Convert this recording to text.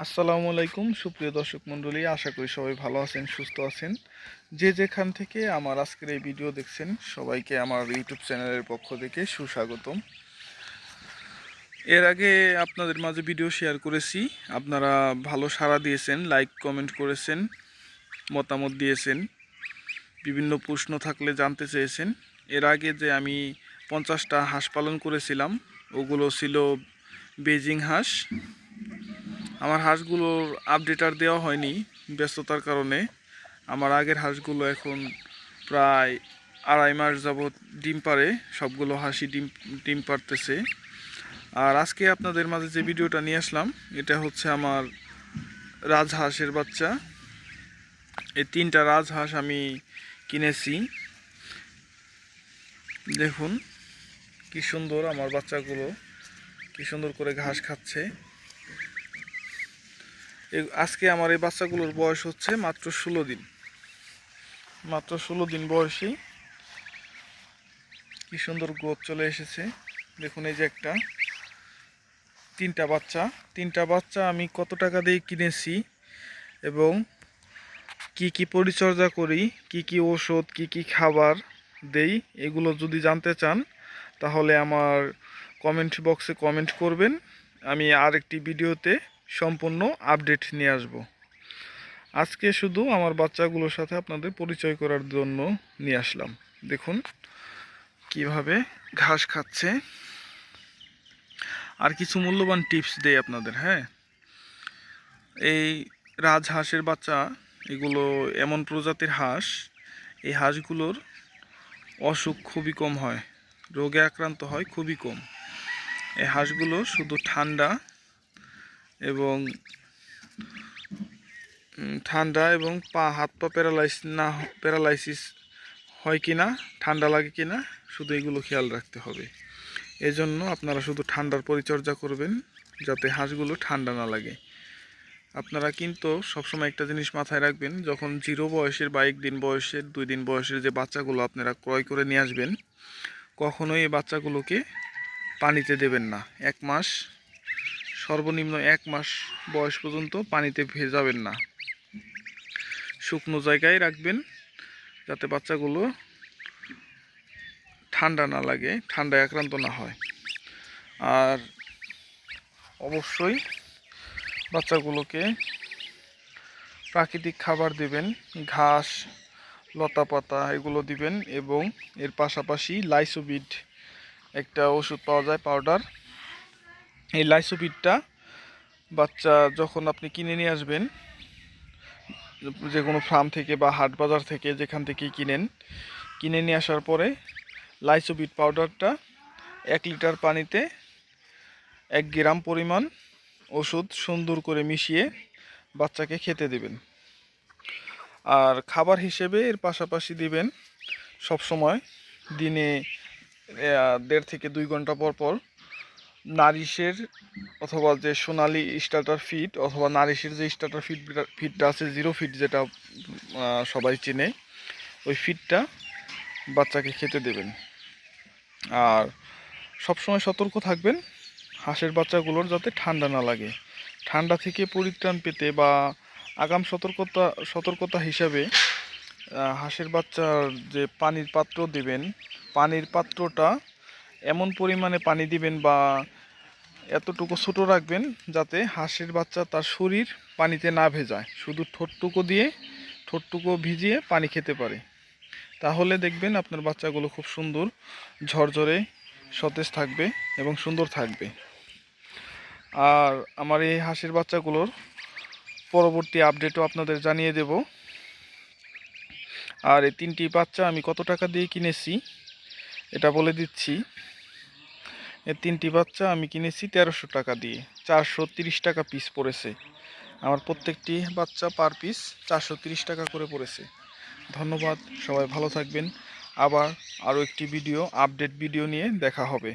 আসসালামু আলাইকুম সুপ্রিয় দর্শক মণ্ডলী, আশা করি সবাই ভালো আছেন, সুস্থ আছেন। যে যেখান থেকে আমার আজকের এই ভিডিও দেখছেন সবাইকে আমার ইউটিউব চ্যানেলের পক্ষ থেকে সুস্বাগতম। এর আগে আপনাদের মাঝে ভিডিও শেয়ার করেছি, আপনারা ভালো সাড়া দিয়েছেন, লাইক কমেন্ট করেছেন, মতামত দিয়েছেন, বিভিন্ন প্রশ্ন থাকলে জানতে চেয়েছেন। এর আগে যে আমি 50টা হাঁস পালন করেছিলাম ওগুলো ছিল বেজিং হাঁস। আমার হাঁসগুলোর আপডেট আর দেওয়া হয়নি ব্যস্ততার কারণে। আমার আগের হাঁসগুলো এখন প্রায় 2.5 মাস যাবৎ ডিম পাড়ে, সবগুলো হাঁসই ডিম পাড়তেছে। আর আজকে আপনাদের মাঝে যে ভিডিওটা নিয়ে আসলাম এটা হচ্ছে আমার রাজহাঁসের বাচ্চা। এই 3টা রাজহাঁস আমি কিনেছি। দেখুন কি সুন্দর আমার বাচ্চাগুলো, কি সুন্দর করে ঘাস খাচ্ছে। আজকে আমার এই বাচ্চাগুলোর বয়স হচ্ছে মাত্র 16 দিন, মাত্র 16 দিন বয়সী। কি সুন্দর গ্রোথ চলে এসেছে। দেখুন এই যে একটা 3টা বাচ্চা আমি কত টাকা দিয়ে কিনেছি এবং কি পরিচর্যা করি, কি ওষুধ, কি খাবার দেই, এগুলো যদি জানতে চান তাহলে আমার কমেন্ট বক্সে কমেন্ট করবেন। আমি আরেকটি ভিডিওতে সম্পূর্ণ আপডেট নিয়ে আসব। আজকে শুধু আমার বাচ্চাগুলোর সাথে আপনাদের পরিচয় করার জন্য নিয়ে আসলাম। দেখুন কিভাবে ঘাস খাচ্ছে। আর কিছু মূল্যবান টিপস দেই আপনাদের। হ্যাঁ, এই রাজহাঁসের বাচ্চা এগুলো এমন প্রজাতির হাঁস, এই হাঁসগুলোর অসুখ খুবই কম হয়, রোগে আক্রান্ত হয় খুবই কম। এই হাঁসগুলো শুধু ঠান্ডা এবং হাত পা প্যারালাইসিস হয় কিনা, ঠান্ডা লাগে কিনা, শুধু এগুলো খেয়াল রাখতে হবে। এজন্য আপনারা শুধু ঠান্ডার পরিচর্যা করবেন যাতে হাঁসগুলো ঠান্ডা না লাগে। আপনারা কিন্তু সবসময় একটা জিনিস মাথায় রাখবেন, যখন 0 বয়সের বা 1 দিন বয়সের 2 দিন বয়সের যে বাচ্চাগুলো আপনারা ক্রয় করে নিয়ে আসবেন, কখনোই এই বাচ্চাগুলোকে পানিতে দেবেন না। 1 মাস, সর্বনিম্ন 1 মাস বয়স পর্যন্ত পানিতে ভেজাবেন না, শুকনো জায়গায় রাখবেন যাতে বাচ্চাগুলো ঠান্ডা না লাগে, ঠান্ডায় আক্রান্ত না হয়। আর অবশ্যই বাচ্চাগুলোকে প্রাকৃতিক খাবার দিবেন, ঘাস, লতা পাতা এগুলো দিবেন। এবং এর পাশাপাশি লাইসোবিট একটা ওষুধ পাওয়া যায়, পাউডার। এই লাইসোবিটটা বাচ্চা যখন আপনি কিনে নিয়ে আসবেন, যে কোনো ফার্ম থেকে বা হাট বাজার থেকে যেখান থেকেই কিনে নিয়ে আসার পরে লাইসোবিট পাউডারটা 1 লিটার পানিতে 1 গ্রাম পরিমাণ ওষুধ সুন্দর করে মিশিয়ে বাচ্চাকে খেতে দেবেন। আর খাবার হিসেবে এর পাশাপাশি দিবেন সবসময় দিনে 1.5 থেকে 2 ঘন্টা পর পর নারিশের অথবা যে সোনালি স্টার্টার ফিড, অথবা নারিশের যে স্টার্টার ফিডটা আছে 0 ফিড, যেটা সবাই চেনে, ওই ফিডটা বাচ্চাকে খেতে দেবেন। আর সবসময় সতর্ক থাকবেন হাঁসের বাচ্চাগুলোর যাতে ঠান্ডা না লাগে। ঠান্ডা থেকে পরিত্রাণ পেতে বা আগাম সতর্কতা হিসাবে হাঁসের বাচ্চার যে পানির পাত্র দিবেন, পানির পাত্রটা এমন পরিমাণে পানি দিবেন বা এতটুকু ছোটো রাখবেন যাতে হাঁসের বাচ্চা তার শরীর পানিতে না ভেজায়, শুধু ঠোঁটটুকু ভিজিয়ে পানি খেতে পারে। তাহলে দেখবেন আপনার বাচ্চাগুলো খুব সুন্দর ঝরঝরে সতেজ থাকবে এবং সুন্দর থাকবে। আর আমার এই হাঁসের বাচ্চাগুলোর পরবর্তী আপডেটও আপনাদের জানিয়ে দেব। আর এই 3টি বাচ্চা আমি কত টাকা দিয়ে কিনেছি এটা বলে দিচ্ছি। এই 3টি বাচ্চা আমি কিনেছি 1300 টাকা দিয়ে, 430 টাকা পিস পড়েছে। আমার প্রত্যেকটি বাচ্চা পার পিস 430 টাকা করে পড়েছে। ধন্যবাদ, সবাই ভালো থাকবেন। আবার আরও একটি আপডেট ভিডিও নিয়ে দেখা হবে।